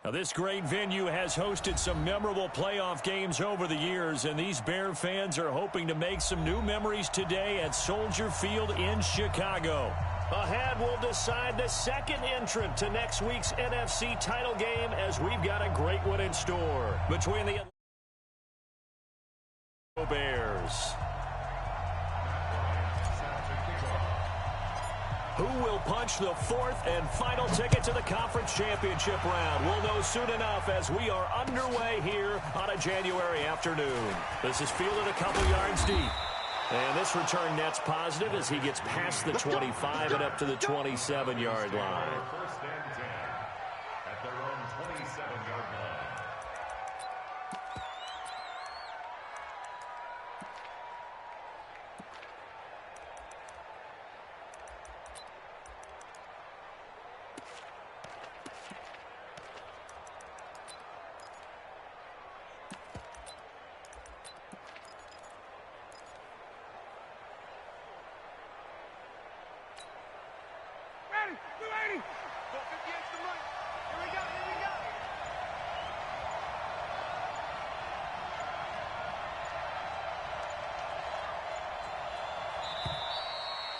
Now, this great venue has hosted some memorable playoff games over the years, and these Bear fans are hoping to make some new memories today at Soldier Field in Chicago. Ahead, we'll decide the second entrant to next week's NFC title game, as we've got a great one in store between the Bears. Who will punch the fourth and final ticket to the conference championship round? We'll know soon enough as we are underway here on a January afternoon. This is fielded a couple yards deep. And this return net's positive as he gets past the 25 and up to the 27-yard line. First and 10 at their own 27-yard line.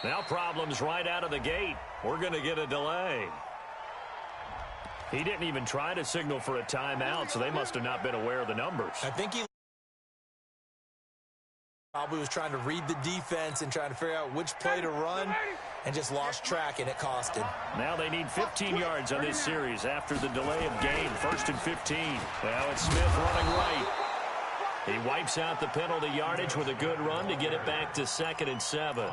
Now problems right out of the gate. We're going to get a delay. He didn't even try to signal for a timeout, so they must have not been aware of the numbers. I think he probably was trying to read the defense and trying to figure out which play to run and just lost track, and it cost him. Now they need 15 yards on this series after the delay of game. 1st and 15. Now it's Smith running right. He wipes out the penalty yardage with a good run to get it back to 2nd and 7.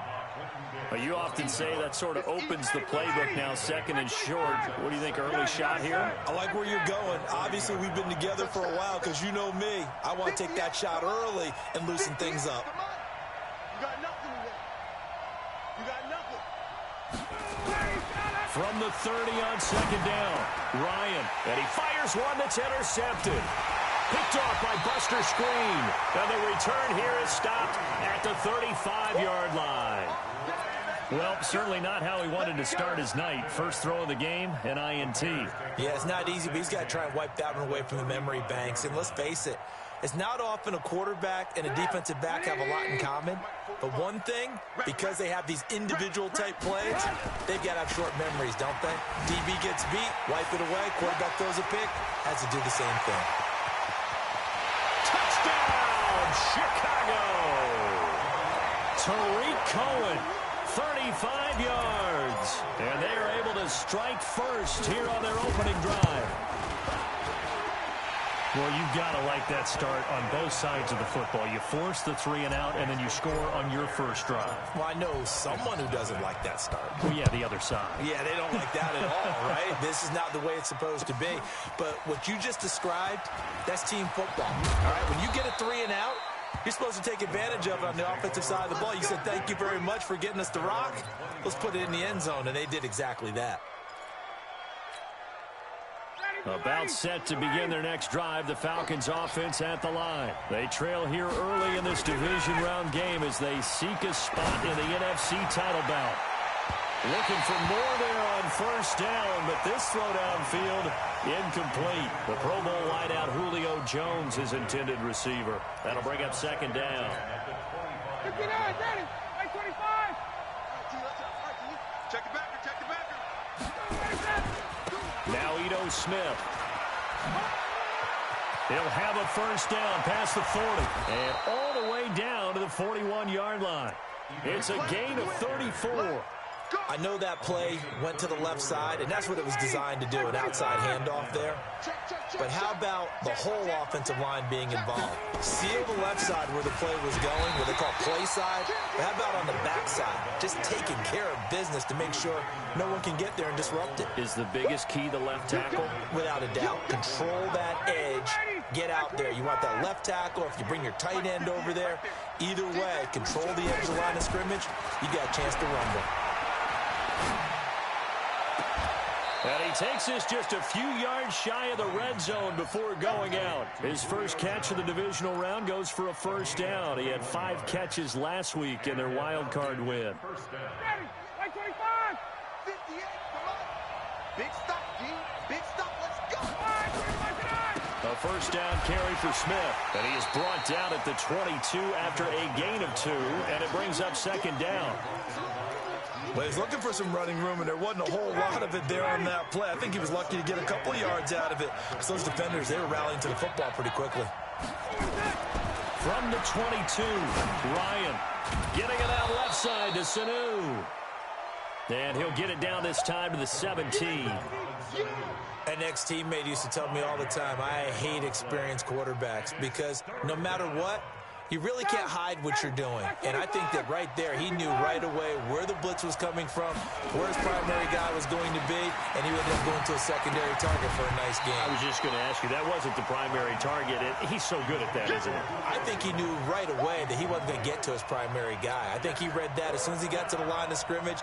Well, you often say that sort of opens the playbook now, 2nd and short. What do you think, early shot here? I like where you're going. Obviously, we've been together for a while because you know me. I want to take that shot early and loosen things up. You got nothing today. You got nothing. From the 30 on 2nd down, Ryan, and he fires one that's intercepted. Picked off by Buster Screen. And the return here is stopped at the 35-yard line. Well, certainly not how he wanted to start his night. First throw of the game, an INT. Yeah, it's not easy, but he's got to try and wipe that one away from the memory banks. And let's face it, it's not often a quarterback and a defensive back have a lot in common. But one thing, because they have these individual type plays, they've got to have short memories, don't they? DB gets beat, wipe it away, quarterback throws a pick, has to do the same thing. Touchdown, Chicago! Tariq Cohen, 35 yards. And they are able to strike first here on their opening drive. Well, you've got to like that start on both sides of the football. You force the 3 and out, and then you score on your first drive. Well, I know someone who doesn't like that start. Well, yeah, the other side. Yeah, they don't like that at all, right? This is not the way it's supposed to be. But what you just described, that's team football. All right, when you get a 3 and out, you're supposed to take advantage of it on the offensive side of the ball. You said, thank you very much for getting us the rock. Let's put it in the end zone, and they did exactly that. About set to begin their next drive, the Falcons offense at the line. They trail here early in this division round game as they seek a spot in the NFC title bout. Looking for more there on first down, but this throw downfield incomplete. The Pro Bowl wideout Julio Jones, his intended receiver. That'll bring up 2nd down. 59, Danny, 25. Check the backer, check the backer. Now Ito Smith. He'll have a first down past the 40 and all the way down to the 41-yard line. It's a gain of 34. I know that play went to the left side, and that's what it was designed to do, an outside handoff there. But how about the whole offensive line being involved? Seal the left side where the play was going, what they call play side. But how about on the back side? Just taking care of business to make sure no one can get there and disrupt it. Is the biggest key the left tackle? Without a doubt. Control that edge. Get out there. You want that left tackle, or if you bring your tight end over there, either way, control the edge of the line of scrimmage, you got a chance to rumble. And he takes this just a few yards shy of the red zone before going out. His first catch of the divisional round goes for a first down. He had 5 catches last week in their wild card win. First down. 25. 58, come on. Big stop, D. Big stop, let's go. A first down carry for Smith. And he is brought down at the 22 after a gain of 2, and it brings up second down. Well, he's looking for some running room, and there wasn't a whole lot of it there on that play. I think he was lucky to get a couple yards out of it. So those defenders, they were rallying to the football pretty quickly. From the 22, Ryan getting it out left side to Sanu. And he'll get it down this time to the 17. An ex-teammate used to tell me all the time, I hate experienced quarterbacks because no matter what, you really can't hide what you're doing. And I think that right there, he knew right away where the blitz was coming from, where his primary guy was going to be, and he ended up going to a secondary target for a nice game. I was just going to ask you, that wasn't the primary target. He's so good at that, isn't he? I think he knew right away that he wasn't going to get to his primary guy. I think he read that as soon as he got to the line of scrimmage,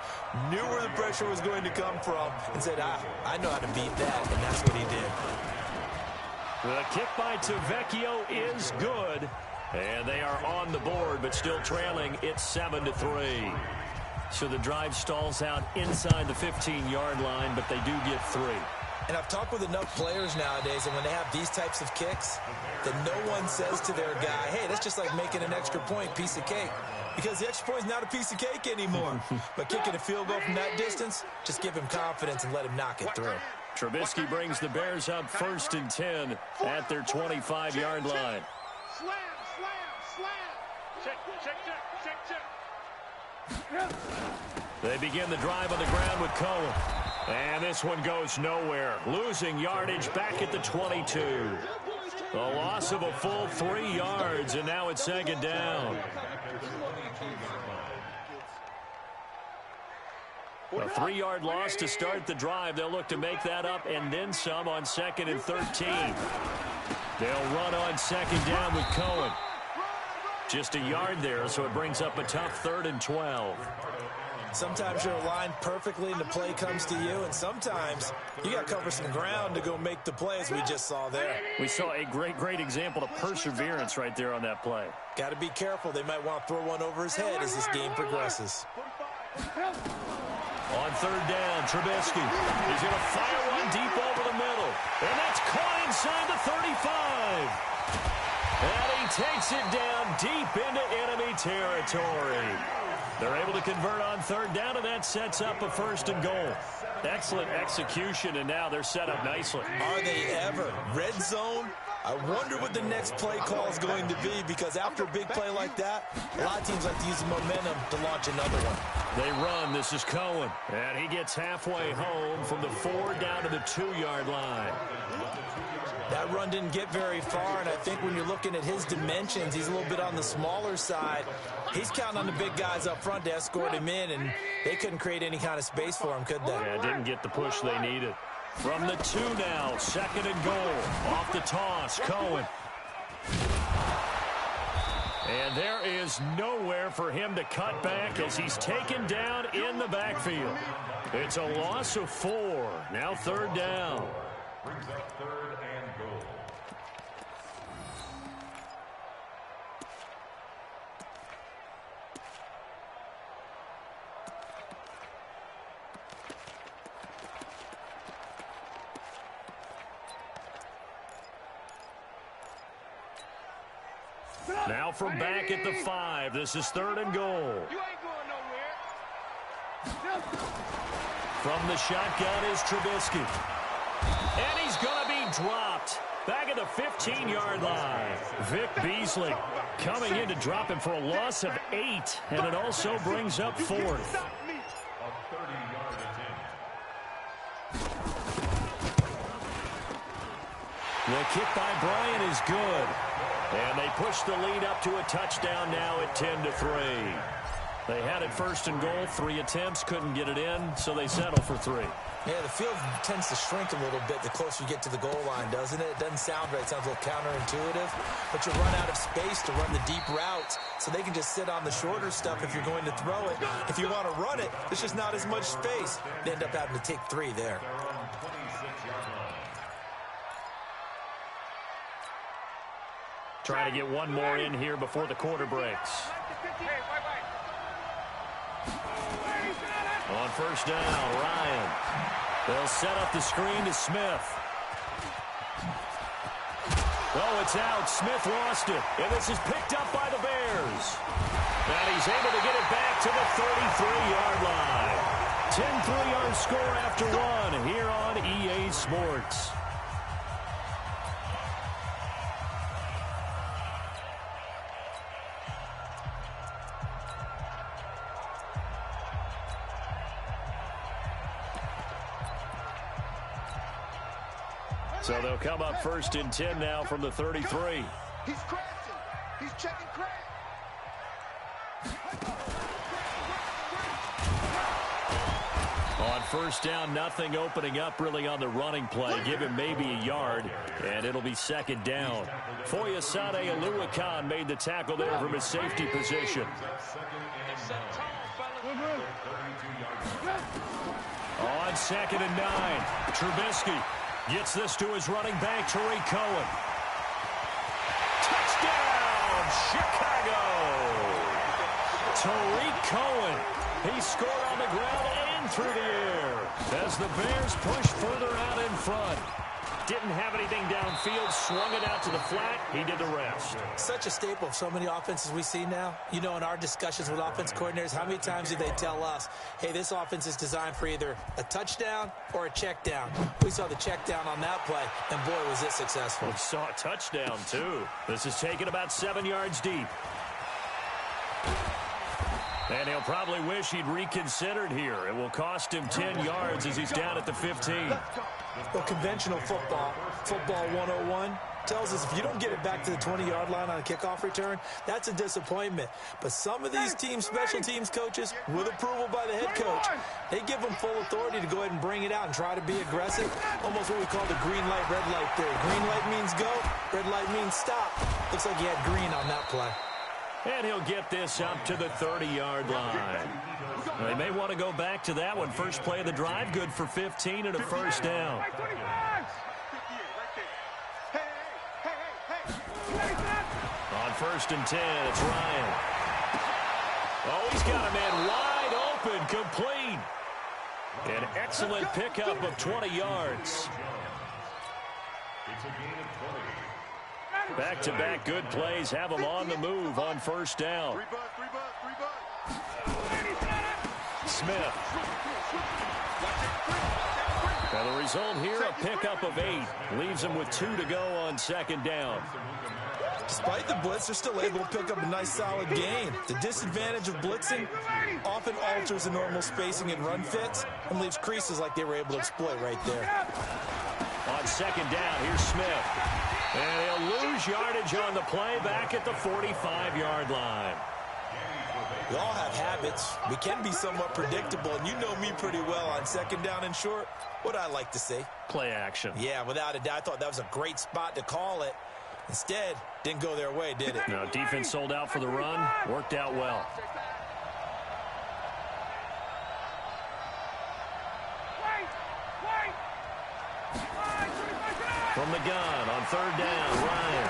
knew where the pressure was going to come from, and said, I know how to beat that, and that's what he did. The kick by Tavecchio is good. And they are on the board, but still trailing. It's 7-3. So the drive stalls out inside the 15-yard line, but they do get 3. And I've talked with enough players nowadays, and when they have these types of kicks, that no one says to their guy, hey, that's just like making an extra point, piece of cake. Because the extra point is not a piece of cake anymore. But kicking a field goal from that distance, just give him confidence and let him knock it through. Trubisky brings the Bears up 1st and 10 at their 25-yard line. Slam, slam, slam. Check. They begin the drive on the ground with Cohen. And this one goes nowhere. Losing yardage back at the 22. A loss of a full 3 yards, and now it's second down. A 3-yard loss to start the drive. They'll look to make that up and then some on 2nd and 13. They'll run on second down with Cohen. Just a yard there, so it brings up a tough 3rd and 12. Sometimes you're aligned perfectly and the play comes to you, and sometimes you got to cover some ground to go make the play, as we just saw there. We saw a great example of perseverance right there on that play. Got to be careful. They might want to throw one over his head as this game progresses. On 3rd down, Trubisky is going to fire one deep over the middle. And that's caught inside the 35. And he takes it down deep into enemy territory. They're able to convert on 3rd down, and that sets up a 1st and goal. Excellent execution, and now they're set up nicely. Are they ever? Red zone? I wonder what the next play call is going to be, because after a big play like that, a lot of teams like to use the momentum to launch another one. They run. This is Cohen. And he gets halfway home from the 4 down to the 2-yard line. That run didn't get very far, and I think when you're looking at his dimensions, he's a little bit on the smaller side. He's counting on the big guys up front to escort him in, and they couldn't create any kind of space for him, could they? Yeah, didn't get the push they needed. From the 2 now, 2nd and goal. Off the toss, Cohen. And there is nowhere for him to cut back as he's taken down in the backfield. It's a loss of 4. Now 3rd down. Brings up 3rd and goal. Now from back at the 5, this is 3rd and goal. You ain't going nowhere. From the shotgun is Trubisky. And he's going to be dropped. Back at the 15-yard line. Vic Beasley coming in to drop him for a loss of 8. And it also brings up 4th. A 30-yard attempt. The kick by Bryant is good. And they push the lead up to a touchdown now at 10-3. They had it 1st and goal, 3 attempts, couldn't get it in, so they settle for 3. Yeah, the field tends to shrink a little bit the closer you get to the goal line, doesn't it? It doesn't sound right. It sounds a little counterintuitive. But you run out of space to run the deep routes, so they can just sit on the shorter stuff if you're going to throw it. If you want to run it, there's just not as much space. They end up having to take 3 there. Trying to get one more in here before the quarter breaks. On 1st down, Ryan. They'll set up the screen to Smith. Oh, it's out. Smith lost it. And this is picked up by the Bears. And he's able to get it back to the 33-yard line. 10-3 our score after one here on EA Sports. So they'll come up 1st and 10 now from the 33. He's crashing. He's checking crash. On 1st down, nothing opening up really on the running play. Give him maybe a yard, and it'll be 2nd down. Foyesade Oluwakan made the tackle there from his safety position. On 2nd and 9, Trubisky gets this to his running back, Tariq Cohen. Touchdown, Chicago! Tariq Cohen. He scored on the ground and through the air as the Bears push further out in front. Didn't have anything downfield, swung it out to the flat. He did the rest. Such a staple of so many offenses we see now. You know, in our discussions with offense coordinators, how many times do they tell us, hey, this offense is designed for either a touchdown or a check down. We saw the check down on that play, and boy, was it successful. We saw a touchdown, too. This is taken about 7 yards deep. And he'll probably wish he'd reconsidered here. It will cost him 10 yards as he's down at the 15. Well, conventional football 101, tells us if you don't get it back to the 20-yard line on a kickoff return, that's a disappointment. But some of these teams, special teams coaches, with approval by the head coach, they give them full authority to go ahead and bring it out and try to be aggressive. Almost what we call the green light, red light theory. Green light means go, red light means stop. Looks like he had green on that play. And he'll get this up to the 30-yard line. They may want to go back to that one. First play of the drive, good for 15 and a 1st down. On 1st and 10, it's Ryan. Oh, he's got a man wide open, complete. An excellent pickup of 20 yards. It's a gain of 20. Back-to-back good plays have him on the move on 1st down. Smith. And the result here, a pickup of 8. Leaves him with 2 to go on 2nd down. Despite the blitz, they're still able to pick up a nice, solid gain. The disadvantage of blitzing often alters the normal spacing and run fits and leaves creases like they were able to exploit right there. On 2nd down, here's Smith. And he'll lose yardage on the play back at the 45-yard line. We all have habits. We can be somewhat predictable, and you know me pretty well on 2nd down and short. What I like to see. Play action. Yeah, without a doubt. I thought that was a great spot to call it. Instead, didn't go their way, did it? No, defense sold out for the run. Worked out well. From the gun on 3rd down, Ryan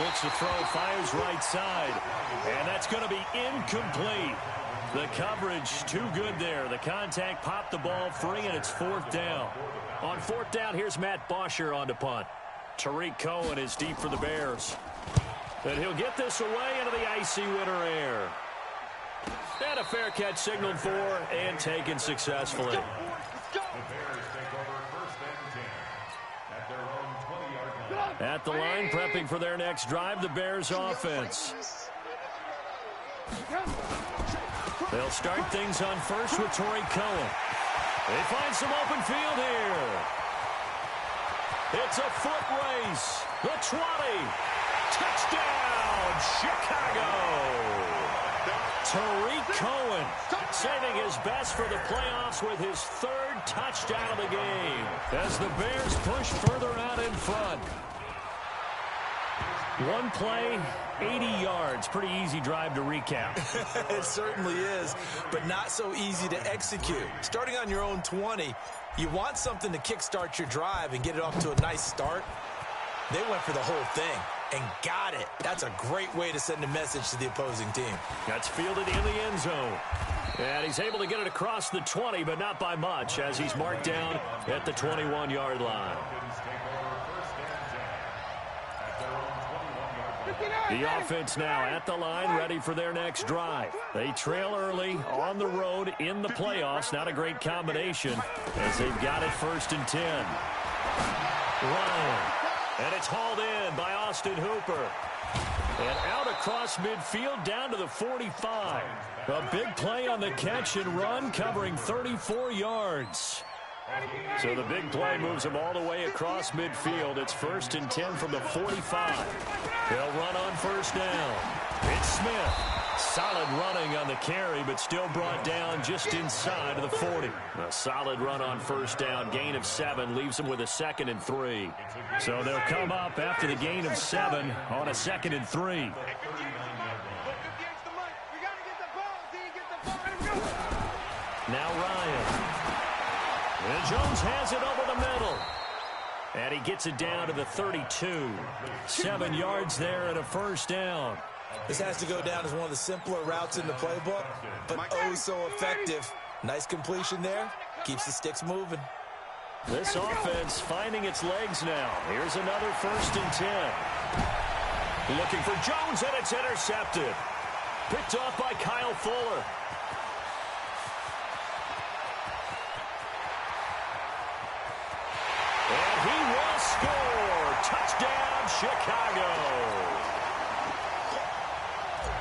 looks to throw, fires right side, and that's going to be incomplete. The coverage too good there. The contact popped the ball free, and it's 4th down. On 4th down, here's Matt Bosher on to punt. Tariq Cohen is deep for the Bears. And he'll get this away into the icy winter air. And a fair catch signaled for and taken successfully. At the line, prepping for their next drive, the Bears offense. They'll start things on 1st with Tariq Cohen. They find some open field here. It's a foot race. The 20. Touchdown, Chicago. Tariq Cohen saving his best for the playoffs with his 3rd touchdown of the game as the Bears push further out in front. One play, 80 yards. Pretty easy drive to recap. It certainly is, but not so easy to execute. Starting on your own 20, you want something to kickstart your drive and get it off to a nice start. They went for the whole thing and got it. That's a great way to send a message to the opposing team. That's fielded in the end zone. And he's able to get it across the 20, but not by much, as he's marked down at the 21-yard line. The offense now at the line, ready for their next drive. They trail early on the road in the playoffs. Not a great combination as they've got it 1st and 10. Ryan. And it's hauled in by Austin Hooper. And out across midfield down to the 45. A big play on the catch and run, covering 34 yards. So the big play moves them all the way across midfield. It's 1st and 10 from the 45. They'll run on 1st down. It's Smith. Solid running on the carry, but still brought down just inside of the 40. A solid run on 1st down. Gain of 7 leaves them with a 2nd and 3. So they'll come up after the gain of 7 on a 2nd and 3. Now Ryan. And Jones has it over the middle. And he gets it down to the 32. 7 yards there and a 1st down. This has to go down as one of the simpler routes in the playbook, but oh so effective. Nice completion there. Keeps the sticks moving. This offense finding its legs now. Here's another 1st and 10. Looking for Jones, and it's intercepted. Picked off by Kyle Fuller. And he will score. Touchdown, Chicago.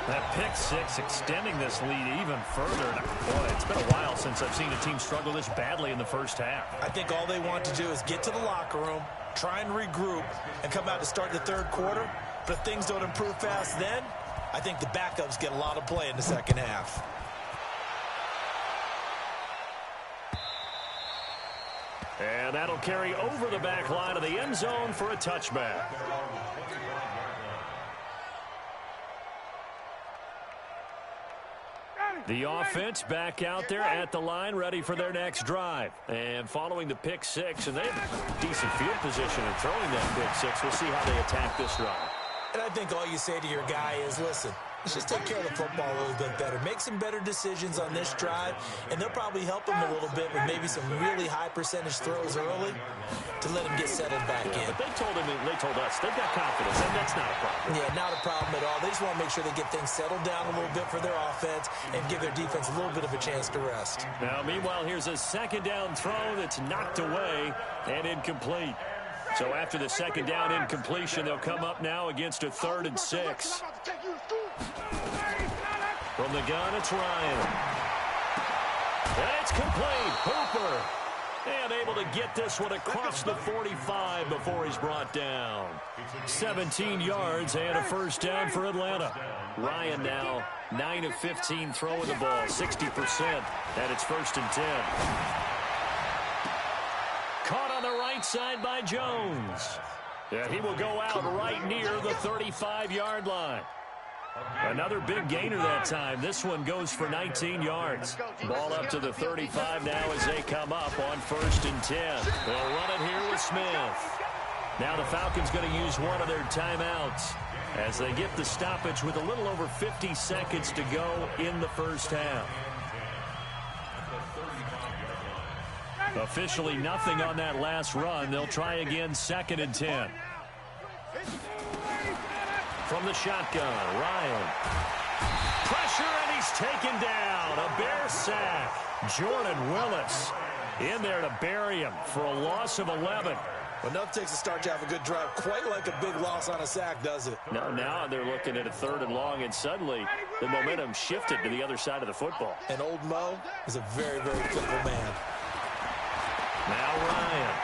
That pick 6 extending this lead even further. Boy, it's been a while since I've seen a team struggle this badly in the 1st half. I think all they want to do is get to the locker room, try and regroup, and come out to start the 3rd quarter. But if things don't improve fast then, I think the backups get a lot of play in the 2nd half. And that'll carry over the back line of the end zone for a touchback. The offense back out there at the line, ready for their next drive. And following the pick 6, and they have decent field position in throwing that pick 6. We'll see how they attack this drive. And I think all you say to your guy is, listen, let's just take care of the football a little bit better. Make some better decisions on this drive, and they'll probably help him a little bit with maybe some really high percentage throws early to let him get settled back in. But they told us they've got confidence, and that's not a problem. Yeah, not a problem at all. They just want to make sure they get things settled down a little bit for their offense and give their defense a little bit of a chance to rest. Now, meanwhile, here's a 2nd down throw that's knocked away and incomplete. So after the 2nd down incompletion, they'll come up now against a 3rd and 6. From the gun, it's Ryan. And it's complete. Hooper. And able to get this one across the 45 before he's brought down. 17 yards and a 1st down for Atlanta. Ryan now 9 of 15 throwing the ball, 60%. And it's 1st and 10. Caught on the right side by Jones. Yeah, he will go out right near the 35-yard line. Another big gainer that time. This one goes for 19 yards. Ball up to the 35 now as they come up on 1st and 10. They'll run it here with Smith. Now the Falcons going to use one of their timeouts as they get the stoppage with a little over 50 seconds to go in the 1st half. Officially nothing on that last run. They'll try again 2nd and 10. From the shotgun, Ryan. Pressure, and he's taken down. A Bear sack. Jordan Willis in there to bury him for a loss of 11. Enough takes to start to have a good drive. Quite like a big loss on a sack, does it? No, now they're looking at a 3rd and long, and suddenly the momentum shifted to the other side of the football. And old Mo is a very, very fickle man. Now Ryan.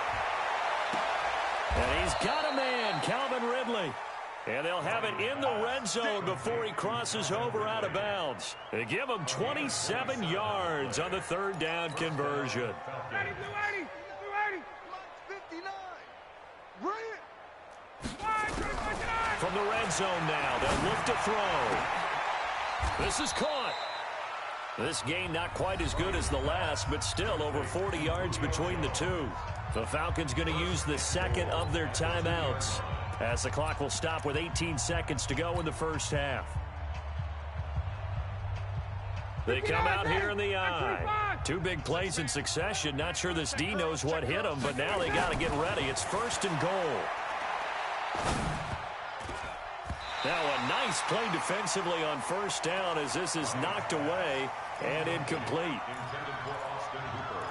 And he's got a man, Calvin Ridley. And they'll have it in the red zone before he crosses over out of bounds. They give him 27 yards on the 3rd down conversion. From the red zone now, they'll look to throw. This is caught. This game not quite as good as the last, but still over 40 yards between the two. The Falcons going to use the 2nd of their timeouts, as the clock will stop with 18 seconds to go in the 1st half. They come out here in the eye. 2 big plays in succession. Not sure this D knows what hit them, but now they got to get ready. It's 1st and goal. Now a nice play defensively on first down as this is knocked away and incomplete. Intended for Austin Hooper.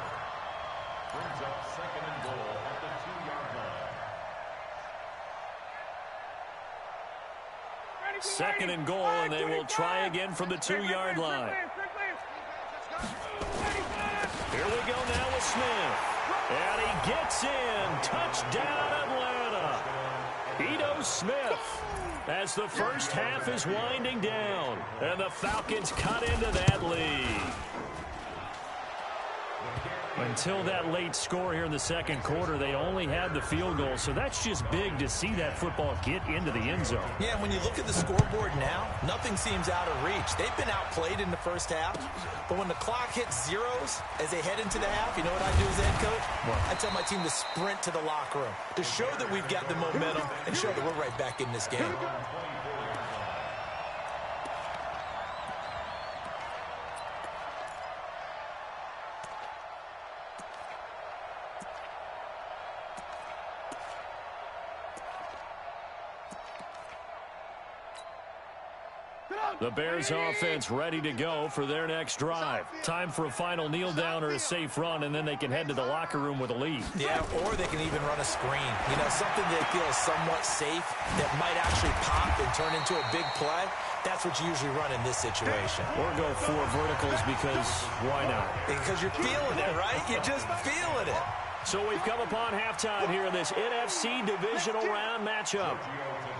Brings up 2nd and goal at the 2-yard line. 2nd and goal, and they will try again from the 2-yard line. Here we go now with Smith. And he gets in. Touchdown, Atlanta. Ito Smith. As the first half is winding down, and the Falcons cut into that lead. Until that late score here in the second quarter, they only had the field goal, so that's just big to see that football get into the end zone. Yeah, when you look at the scoreboard now, nothing seems out of reach. They've been outplayed in the first half, but when the clock hits zeros as they head into the half, you know what I do as head coach? What? I tell my team to sprint to the locker room to show that we've got the momentum and show that we're right back in this game. The Bears offense ready to go for their next drive. Time for a final kneel down or a safe run, and then they can head to the locker room with a lead. Yeah, or they can even run a screen. You know, something they feel is somewhat safe that might actually pop and turn into a big play. That's what you usually run in this situation. Or go 4 verticals because why not? Because you're feeling it, right? You're just feeling it. So we've come upon halftime here in this NFC divisional round matchup.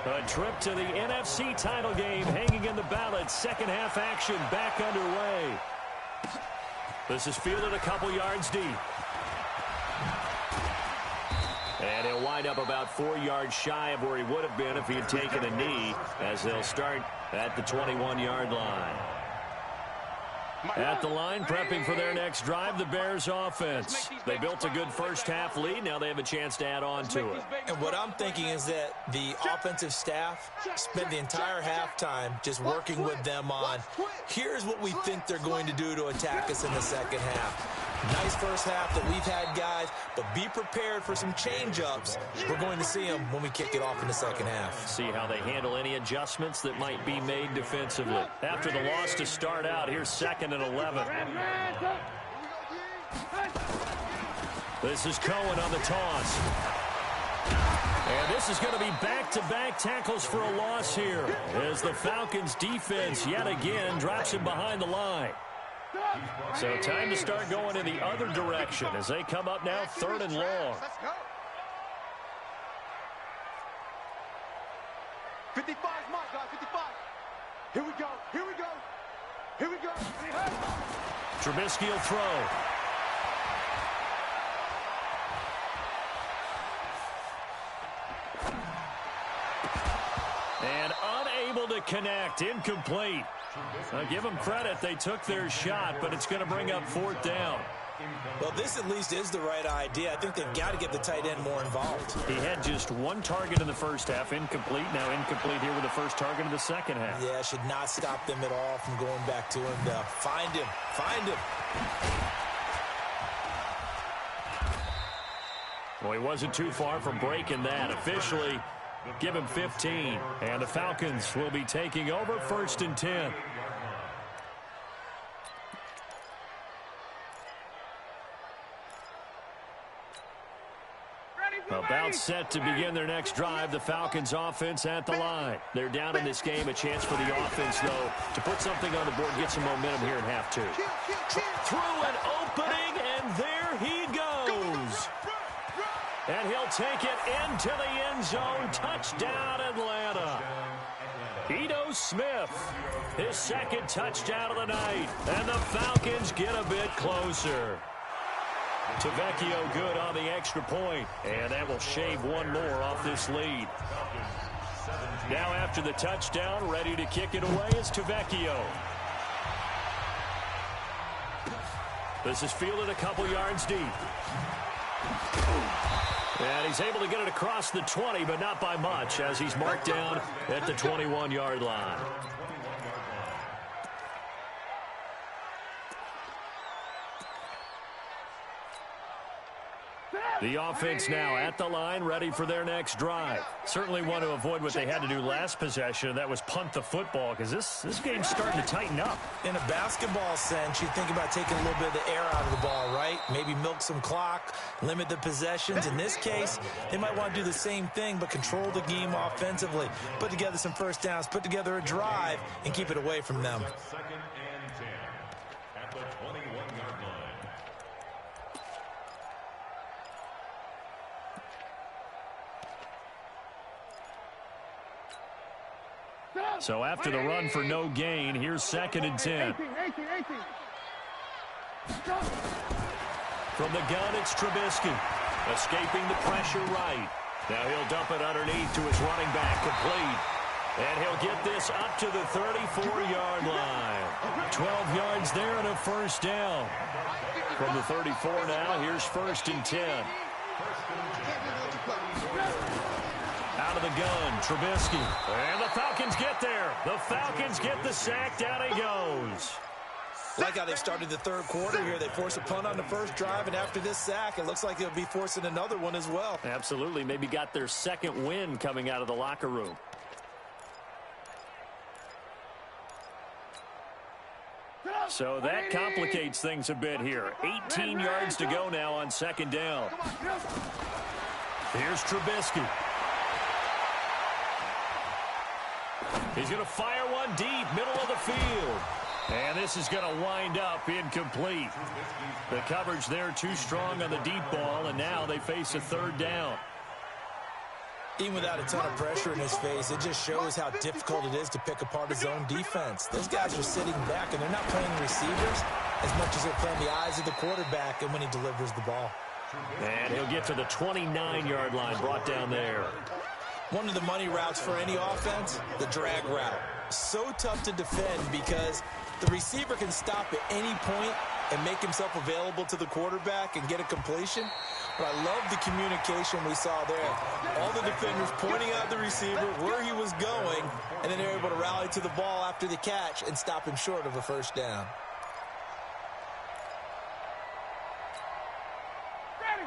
A trip to the NFC title game hanging in the balance. Second half action back underway. This is fielded a couple yards deep. And he'll wind up about 4 yards shy of where he would have been if he had taken a knee, as they'll start at the 21-yard line. At the line, prepping for their next drive, the Bears offense. They built a good first half lead. Now they have a chance to add on to it. And what I'm thinking is that the offensive staff spent the entire halftime just working with them on, here's what we think they're going to do to attack us in the second half. Nice first half that we've had, guys, but be prepared for some change-ups. We're going to see them when we kick it off in the second half. See how they handle any adjustments that might be made defensively. After the loss to start out, here's 2nd and 11. This is Cohen on the toss. And this is going to be back-to-back tackles for a loss here, as the Falcons defense yet again drops him behind the line. So time to start going in the other direction as they come up now 3rd and long. 55 is my guy, 55. Here we go, here we go, here we go. Trubisky will throw. And unable to connect, incomplete. Now give them credit, they took their shot, but it's going to bring up 4th down. Well, this at least is the right idea. I think they've got to get the tight end more involved. He had just 1 target in the first half, incomplete. Now incomplete here with the first target of the second half. Yeah, should not stop them at all from going back to him to find him. Find him. Well, he wasn't too far from breaking that. Officially, give him 15. And the Falcons will be taking over 1st and 10. About set to begin their next drive, the Falcons offense at the line. They're down in this game. A chance for the offense, though, to put something on the board, get some momentum here in half 2. Through an opening, and there he goes. And he'll take it into the end zone. Touchdown, Atlanta. Ito Smith, his 2nd touchdown of the night. And the Falcons get a bit closer. Tavecchio good on the extra point, and that will shave 1 more off this lead. Now after the touchdown, ready to kick it away is Tavecchio. This is fielded a couple yards deep. And he's able to get it across the 20, but not by much, as he's marked down at the 21-yard line. The offense now at the line, ready for their next drive. Certainly want to avoid what they had to do last possession. That was punt the football, because this game's starting to tighten up. In a basketball sense, you think about taking a little bit of the air out of the ball, right? Maybe milk some clock, limit the possessions. In this case, they might want to do the same thing, but control the game offensively. Put together some first downs, put together a drive, and keep it away from them. Second and 10 at the 21-yard line. So after the run for no gain, here's second and 10. From the gun, it's Trubisky. Escaping the pressure right. Now he'll dump it underneath to his running back, complete. And he'll get this up to the 34-yard line. 12 yards there and a first down. From the 34 now, here's first and 10. Out of the gun, Trubisky. And the Falcons get there. The Falcons get the sack. Down he goes. Like how they started the third quarter here. They force a punt on the first drive, and after this sack, it looks like they'll be forcing another one as well. Absolutely. Maybe got their second win coming out of the locker room. So that complicates things a bit here. 18 yards to go now on second down. Here's Trubisky. He's going to fire one deep, middle of the field. And this is going to wind up incomplete. The coverage there too strong on the deep ball, and now they face a third down. Even without a ton of pressure in his face, it just shows how difficult it is to pick apart his own defense. Those guys are sitting back, and they're not playing receivers as much as they're playing the eyes of the quarterback and when he delivers the ball. And he'll get to the 29-yard line, brought down there. One of the money routes for any offense, the drag route. So tough to defend because the receiver can stop at any point and make himself available to the quarterback and get a completion. But I love the communication we saw there. All the defenders pointing out the receiver, where he was going, and then they're able to rally to the ball after the catch and stop him short of a first down.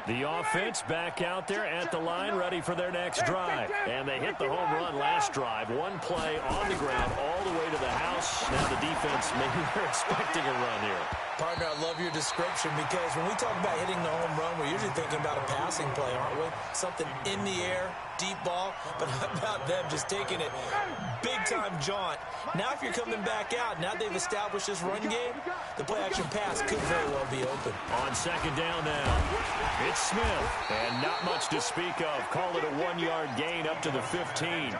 The offense back out there at the line, ready for their next drive. And they hit the home run last drive. One play on the ground all the way to the house. Now the defense, maybe they're expecting a run here. Partner, I love your description because when we talk about hitting the home run, we're usually thinking about a passing play, aren't we? Something in the air, deep ball, but how about them just taking it big-time jaunt? Now if you're coming back out, now they've established this run game, the play-action pass could very well be open. On second down now, it's Smith, and not much to speak of. Call it a 1-yard gain up to the 15.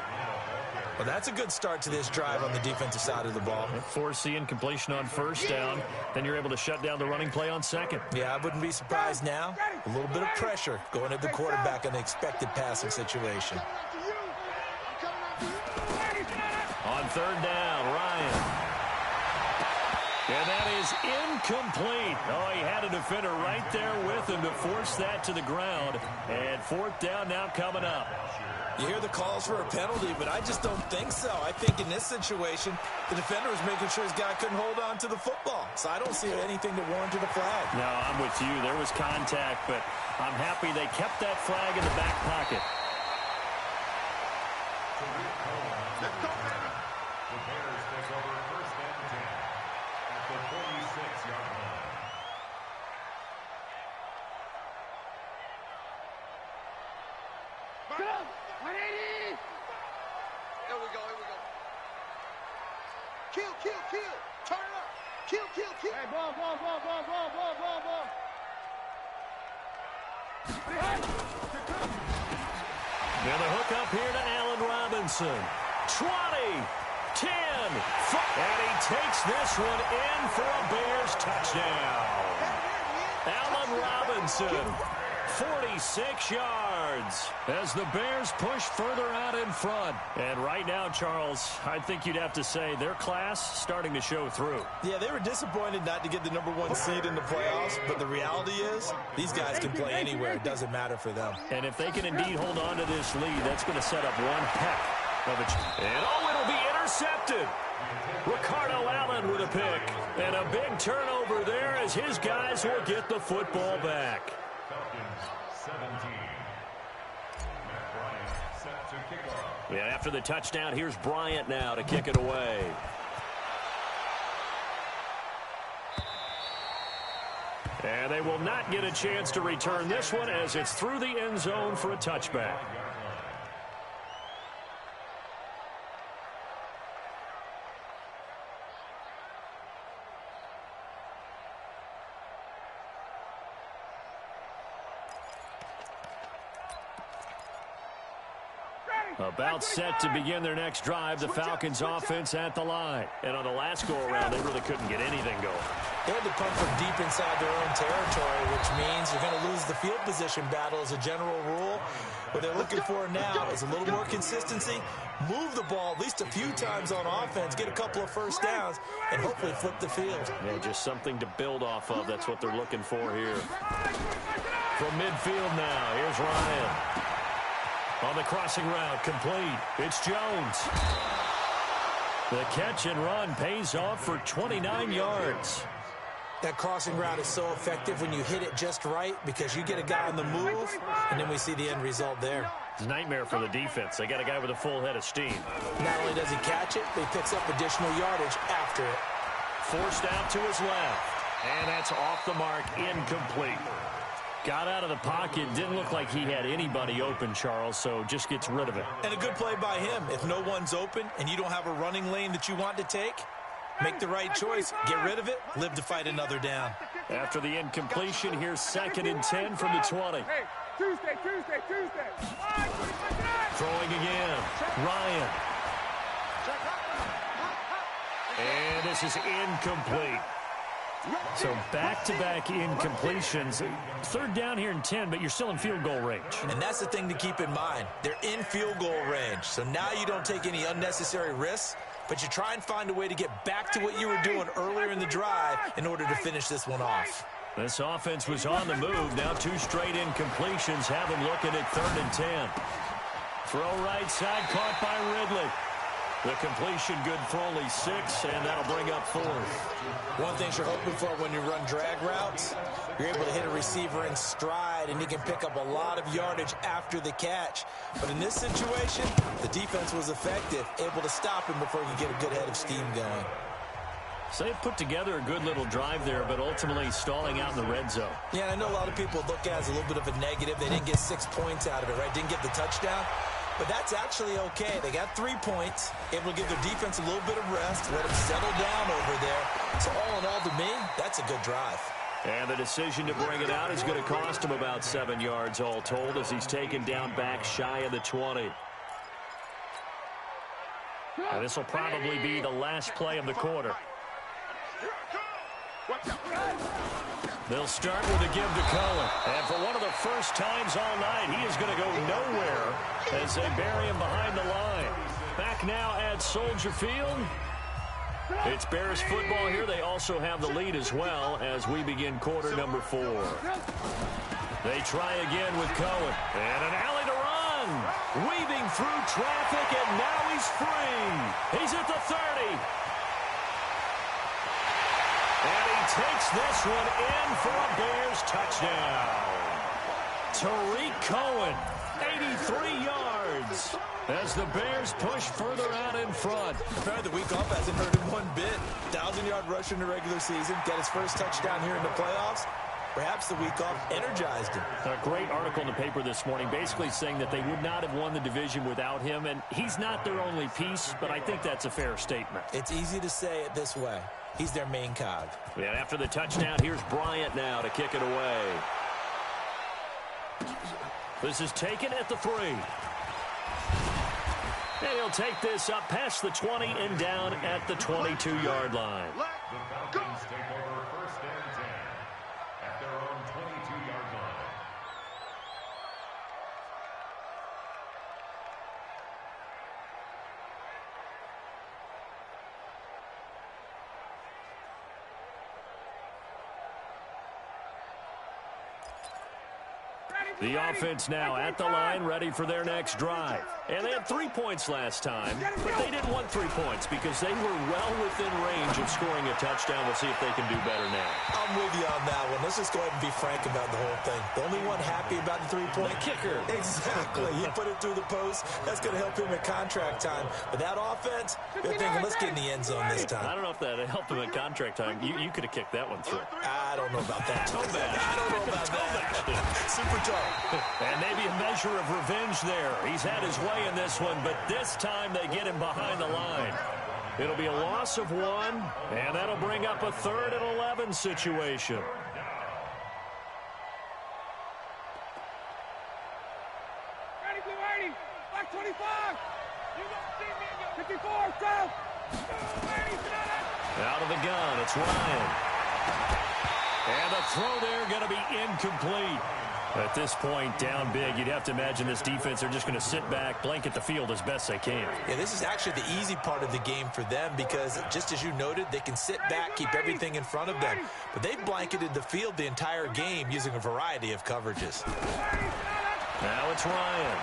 Well, that's a good start to this drive on the defensive side of the ball. Force the incompletion on first down. Then you're able to shut down the running play on second. Yeah, I wouldn't be surprised now. A little bit of pressure going at the quarterback in the expected passing situation. On third down, Ryan. And that is incomplete. Oh, he had a defender right there with him to force that to the ground. And fourth down now coming up. You hear the calls for a penalty, but I just don't think so. I think in this situation, the defender was making sure his guy couldn't hold on to the football. So I don't see anything that warranted a flag. No, I'm with you. There was contact, but I'm happy they kept that flag in the back pocket. The Bears take over first and 10 at the 46-yard line. Here we go, here we go. Kill, kill, kill. Turn it up. Kill, kill, kill. Hey, ball. Now the hook up here to Allen Robinson. 20, 10, 5. And he takes this one in for a Bears touchdown. Allen Robinson, 46 yards as the Bears push further out in front. And right now, Charles, I think you'd have to say their class starting to show through. Yeah, they were disappointed not to get the #1 seed in the playoffs, but the reality is these guys can play anywhere. It doesn't matter for them. And if they can indeed hold on to this lead, that's going to set up one heck of a and it'll be intercepted. Ricardo Allen with a pick. And a big turnover there as his guys will get the football back. 17. Matt Bryant set to kick off. Yeah, after the touchdown, here's Bryant now to kick it away. And they will not get a chance to return this one as it's through the end zone for a touchback. About set to begin their next drive, the Falcons offense at the line. And on the last go-around, they really couldn't get anything going. They had to punt from deep inside their own territory, which means you're going to lose the field position battle as a general rule. What they're looking for now is a little more consistency, move the ball at least a few times on offense, get a couple of first downs, and hopefully flip the field. Yeah, just something to build off of. That's what they're looking for here. From midfield now, here's Ryan. On the crossing route, complete. It's Jones. The catch and run pays off for 29 yards. That crossing route is so effective when you hit it just right because you get a guy on the move, and then we see the end result there. It's a nightmare for the defense. They got a guy with a full head of steam. Not only does he catch it, but he picks up additional yardage after it. Forced out to his left. And that's off the mark, incomplete. Got out of the pocket, didn't look like he had anybody open, Charles, so just gets rid of it. And a good play by him. If no one's open and you don't have a running lane that you want to take, make the right choice, get rid of it, live to fight another down. After the incompletion, here's 2nd and 10 from the 20. Hey, Tuesday. Throwing again, Ryan. And this is incomplete. So back-to-back incompletions. 3rd down here and 10, but you're still in field goal range. And that's the thing to keep in mind. They're in field goal range. So now you don't take any unnecessary risks, but you try and find a way to get back to what you were doing earlier in the drive in order to finish this one off. This offense was on the move. Now 2 straight incompletions have them looking at 3rd and 10. Throw right side, caught by Ridley. The completion good for only 6, and that'll bring up 4th. One thing you're hoping for when you run drag routes, you're able to hit a receiver in stride, and he can pick up a lot of yardage after the catch. But in this situation, the defense was effective, able to stop him before he could get a good head of steam going. So they put together a good little drive there, but ultimately stalling out in the red zone. Yeah, and I know a lot of people look at it as a little bit of a negative. They didn't get 6 points out of it, right? Didn't get the touchdown. But that's actually okay. They got 3 points, able to give their defense a little bit of rest, let them settle down over there. So all in all, to me, that's a good drive. And the decision to bring it out is going to cost him about 7 yards all told as he's taken down back shy of the 20. And this will probably be the last play of the quarter. They'll start with a give to Cohen. And for one of the first times all night, he is going to go nowhere as they bury him behind the line. Back now at Soldier Field. It's Bears football here. They also have the lead as well as we begin quarter number 4. They try again with Cohen. And an alley to run. Weaving through traffic, and now he's free. He's at the 30. And he takes this one in for a Bears touchdown. Tariq Cohen, 83 yards. As the Bears push further out in front. The week off hasn't hurt him one bit. 1,000-yard rusher in the regular season. Got his first touchdown here in the playoffs. Perhaps the week off energized him. A great article in the paper this morning basically saying that they would not have won the division without him. And he's not their only piece, but I think that's a fair statement. It's easy to say it this way. He's their main cog. And after the touchdown, here's Bryant now to kick it away. This is taken at the 3. And he'll take this up past the 20 and down at the 22-yard line. The Falcons take over 1st and 10 at their own 22-yard line. The offense now at the line, ready for their next drive. And they had 3 points last time, but they didn't want 3 points because they were well within range of scoring a touchdown. We'll see if they can do better now. I'm with you on that one. Let's just go ahead and be frank about the whole thing. The only one happy about the 3-point kicker. Exactly. He put it through the post. That's going to help him at contract time. But that offense, they're thinking, let's get in the end zone this time. I don't know if that helped him at contract time. You could have kicked that one through. I don't know about that. Toe bad. I don't know about that. Super toe. And maybe a measure of revenge there. He's had his way in this one, but this time they get him behind the line. It'll be a loss of 1, and that'll bring up a 3rd and 11 situation. Ready, blue 80. Black 25. You don't see me in your 54. Go. Out of the gun, it's Ryan. And the throw there going to be incomplete. At this point, down big, you'd have to imagine this defense, they're just going to sit back, blanket the field as best they can. Yeah, this is actually the easy part of the game for them because, just as you noted, they can sit back, keep everything in front of them. But they've blanketed the field the entire game using a variety of coverages. Now it's Ryan.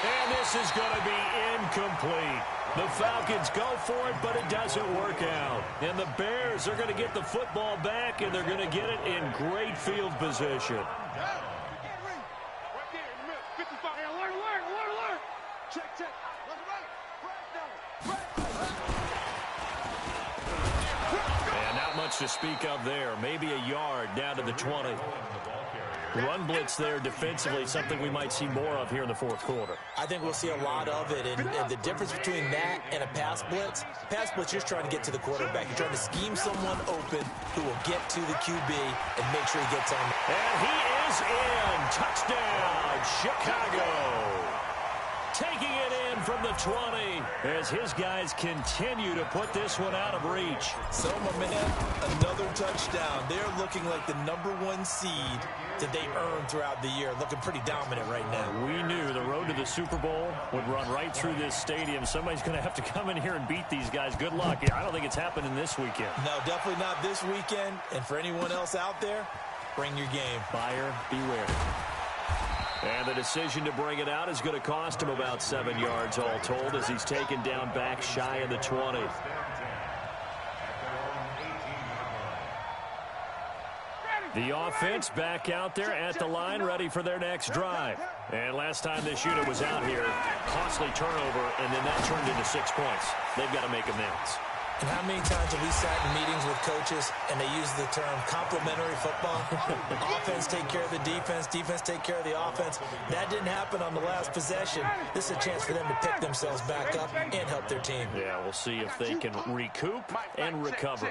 And this is going to be incomplete. The Falcons go for it, but it doesn't work out. And the Bears are going to get the football back, and they're going to get it in great field position. And not much to speak of there. Maybe a yard down to the 20. Run blitz there defensively, something we might see more of here in the 4th quarter. I think we'll see a lot of it, and the difference between that and a pass blitz, you're trying to get to the quarterback. You're trying to scheme someone open who will get to the QB and make sure he gets on. And he is in. Touchdown, Chicago. Taking it in from the 20 as his guys continue to put this one out of reach. So, my man, another touchdown. They're looking like the #1 seed that they earned throughout the year. Looking pretty dominant right now. We knew the road to the Super Bowl would run right through this stadium. Somebody's going to have to come in here and beat these guys. Good luck. I don't think it's happening this weekend. No, definitely not this weekend. And for anyone else out there, bring your game. Buyer beware. And the decision to bring it out is going to cost him about 7 yards all told as he's taken down back shy of the 20. The offense back out there at the line, ready for their next drive. And last time this unit was out here, costly turnover, and then that turned into 6 points. They've got to make amends. And how many times have we sat in meetings with coaches and they use the term complementary football? Offense take care of the defense, defense take care of the offense. That didn't happen on the last possession. This is a chance for them to pick themselves back up and help their team. Yeah, we'll see if they can recoup and recover.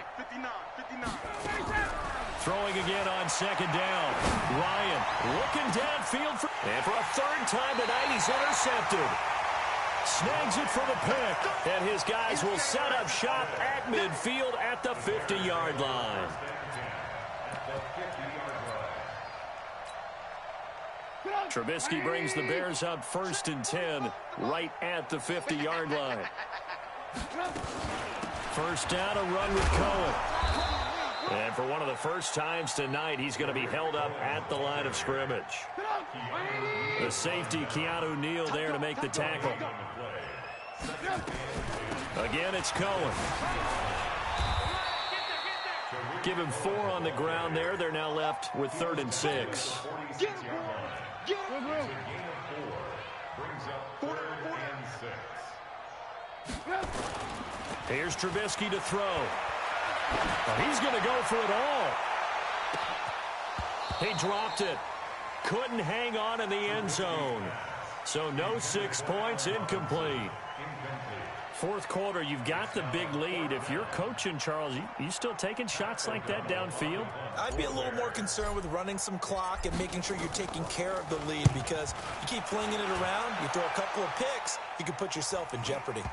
Throwing again on 2nd down. Ryan looking downfield. And for a 3rd time tonight, he's intercepted. Snags it for the pick. And his guys will set up shop at midfield at the 50-yard line. Trubisky brings the Bears up 1st and 10 right at the 50-yard line. First down, a run with Cohen. And for one of the first times tonight, he's going to be held up at the line of scrimmage. The safety, Keanu Neal, there to make the tackle. Again, it's Cohen. Give him 4 on the ground there. They're now left with 3rd and 6. Here's Trubisky to throw. He's going to go for it all. He dropped it. Couldn't hang on in the end zone. So no 6 points, incomplete. 4th quarter, you've got the big lead. If you're coaching, Charles, you still taking shots like that downfield? I'd be a little more concerned with running some clock and making sure you're taking care of the lead because you keep flinging it around, you throw a couple of picks, you can put yourself in jeopardy.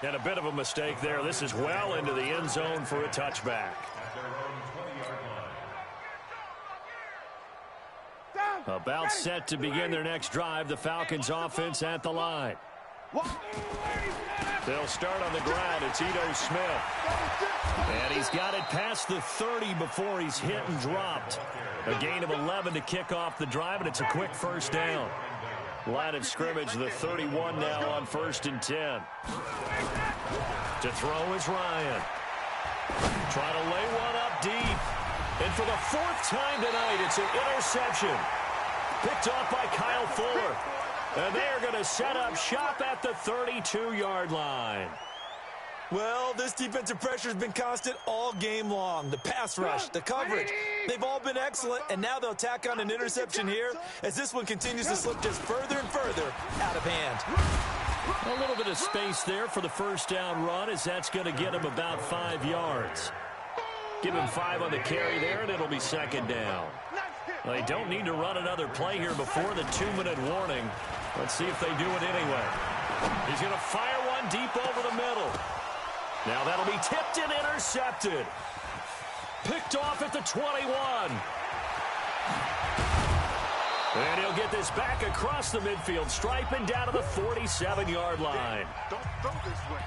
And a bit of a mistake there. This is well into the end zone for a touchback. About set to begin their next drive, the Falcons offense at the line. They'll start on the ground. It's Ito Smith. And he's got it past the 30 before he's hit and dropped. A gain of 11 to kick off the drive, and it's a quick first down. Line of scrimmage, the 31 now on 1st and 10. To throw is Ryan. Trying to lay one up deep. And for the 4th time tonight, it's an interception. Picked off by Kyle Fuller. And they're going to set up shop at the 32-yard line. Well, this defensive pressure has been constant all game long. The pass rush, the coverage, they've all been excellent, and now they'll tack on an interception here as this one continues to slip just further and further out of hand. A little bit of space there for the first down run, as that's going to get him about 5 yards. Give him 5 on the carry there, and it'll be 2nd down. They don't need to run another play here before the 2-minute warning. Let's see if they do it anyway. He's going to fire one deep over the middle. Now that'll be tipped and intercepted. Picked off at the 21. And he'll get this back across the midfield stripe and down to the 47-yard line. Don't throw this way.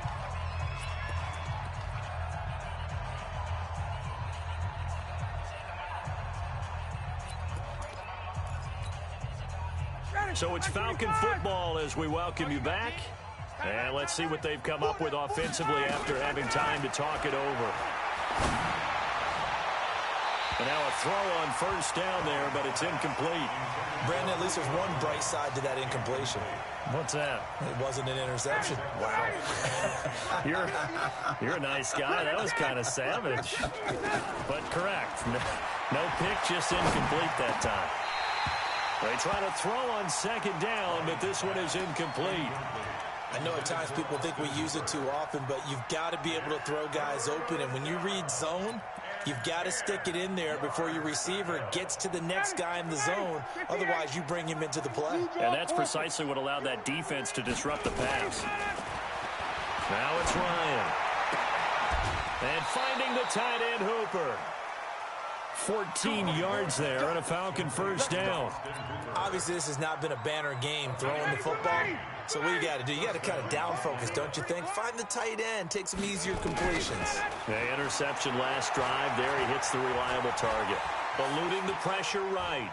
So it's Falcon football as we welcome you back. And let's see what they've come up with offensively after having time to talk it over. And now a throw on 1st down there, but it's incomplete. Brandon, at least there's one bright side to that incompletion. What's that? It wasn't an interception. Wow. You're a nice guy. That was kind of savage. But correct. No pick, just incomplete that time. They try to throw on 2nd down, but this one is incomplete. I know at times people think we use it too often, but you've got to be able to throw guys open. And when you read zone, you've got to stick it in there before your receiver gets to the next guy in the zone. Otherwise, you bring him into the play. And that's precisely what allowed that defense to disrupt the pass. Now it's Ryan. And finding the tight end Hooper. 14 yards there and a Falcon first down. Obviously, this has not been a banner game throwing the football. So what you got to do, you got to kind of down focus, don't you think? Find the tight end, take some easier completions. The interception last drive there. He hits the reliable target. Eluding the pressure right.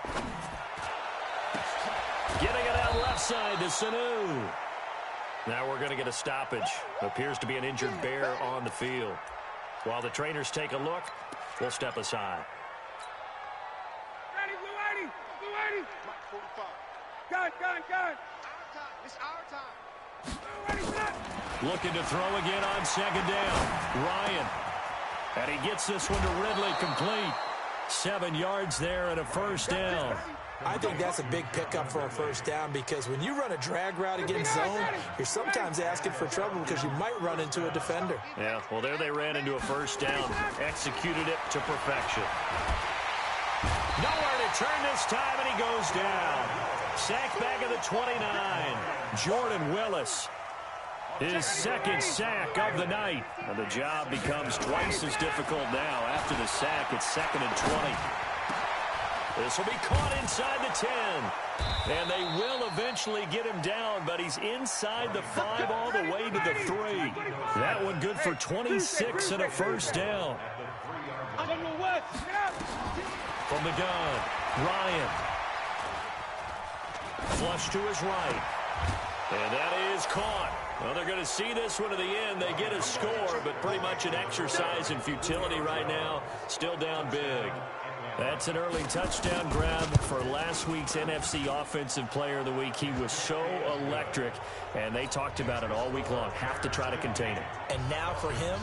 Getting it out left side to Sanu. Now we're going to get a stoppage. Appears to be an injured Bear on the field. While the trainers take a look, we'll step aside. Ready, Blue 80! Blue 80! Gun! It's our time. Blue 80, set! Looking to throw again on 2nd down. Ryan. And he gets this one to Ridley complete. 7 yards there and a first down. I think that's a big pickup for a first down because when you run a drag route against zone, you're sometimes asking for trouble because you might run into a defender. Yeah, well, there they ran into a first down. Executed it to perfection. Nowhere to turn this time, and he goes down. Sack back at the 29. Jordan Willis. His 2nd sack of the night. And the job becomes twice as difficult now. After the sack, it's 2nd and 20. This will be caught inside the 10. And they will eventually get him down, but he's inside the 5 all the way to the 3. That one good for 26 and a first down. From the gun, Ryan. Flush to his right. And that is caught. Well, they're going to see this one to the end. They get a score, but pretty much an exercise in futility right now. Still down big. That's an early touchdown grab for last week's NFC Offensive Player of the Week. He was so electric, and they talked about it all week long. Have to try to contain him. And now for him,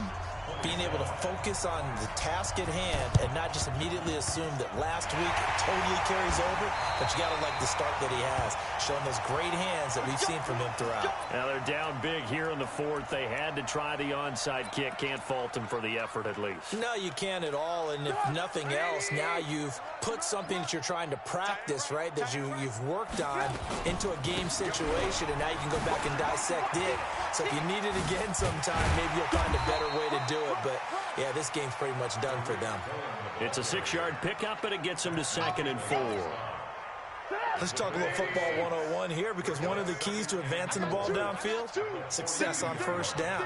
being able to focus on the task at hand and not just immediately assume that last week totally carries over, but you got to like the start that he has, showing those great hands that we've seen from him throughout. Now they're down big here in the 4th. They had to try the onside kick. Can't fault them for the effort at least. No, you can't at all, and if nothing else, now you've put something that you're trying to practice, right, that you've worked on into a game situation, and now you can go back and dissect it. So if you need it again sometime, maybe you'll find a better way to do it. But, yeah, this game's pretty much done for them. It's a 6-yard pickup, and it gets them to 2nd and 4. Let's talk a little football 101 here, because one of the keys to advancing the ball downfield, success on first down.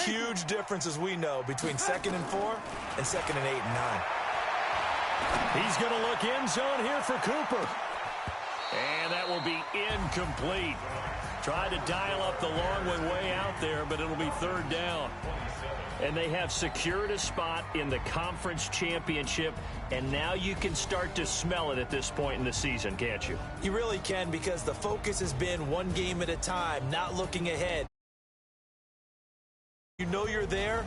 Huge difference, as we know, between 2nd and 4 and 2nd and 8 and 9. He's going to look end zone here for Cooper. And that will be incomplete. Tried to dial up the long one way out there, but it'll be 3rd down. And they have secured a spot in the conference championship, and now you can start to smell it at this point in the season, can't you? You really can, because the focus has been one game at a time, not looking ahead. You know you're there.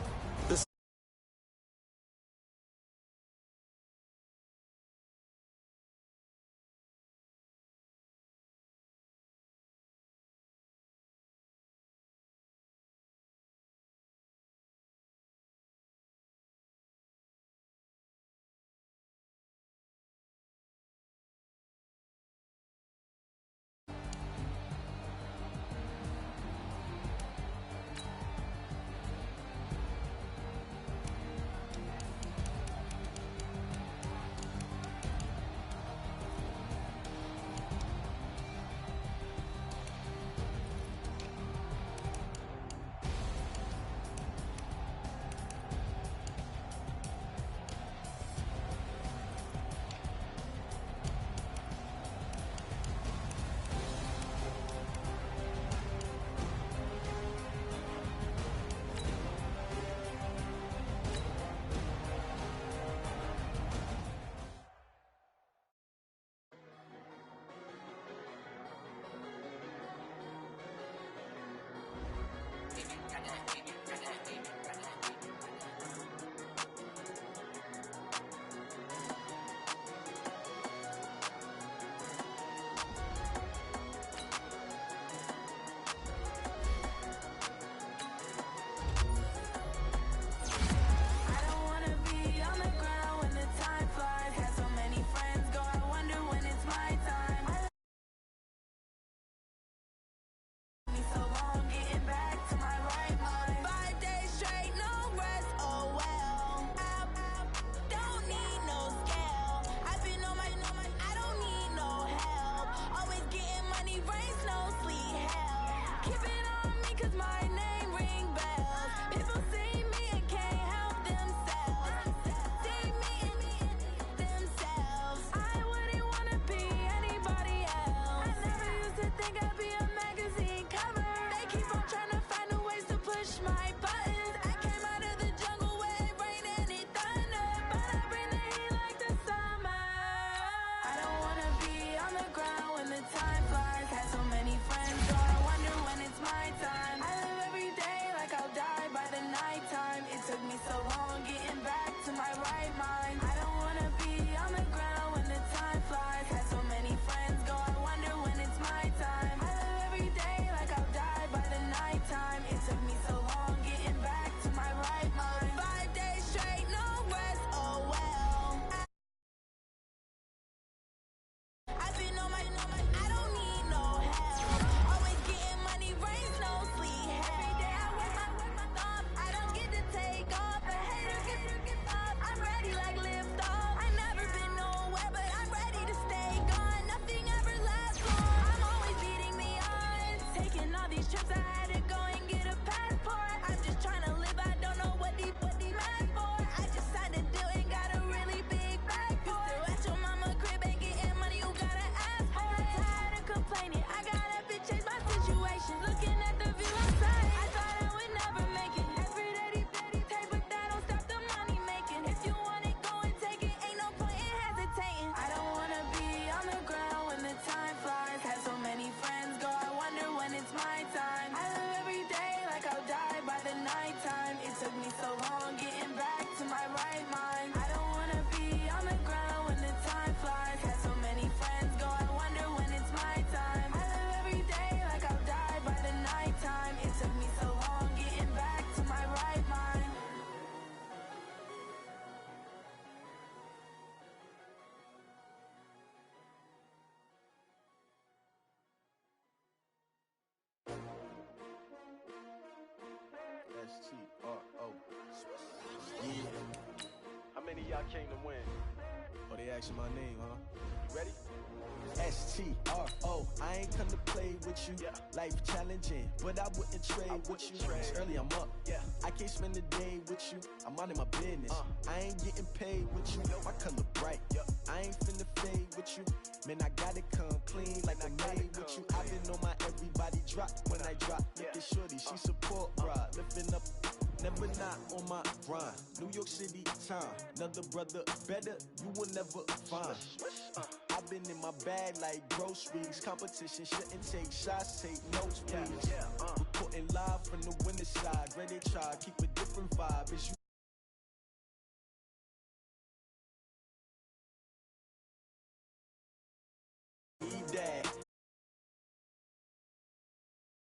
I came to win. Oh, they asking my name, huh? You ready? S-T-R-O, I ain't come to play with you. Life challenging, but I wouldn't trade with you. It's early, I'm up. I can't spend the day with you. I'm minding my business. I ain't getting paid with you. My color bright. I ain't finna fade with you. Man, I gotta come clean like I made with you. I been on my everybody drop when I drop. Look at shorty, she support, bruh. Lifting up, never not on my grind. New York City time, another brother better, you will never find. I've been in my bag like groceries. Competition shouldn't take shots, take notes, please. Reporting live from the winter side. Ready to try, keep a different vibe. As you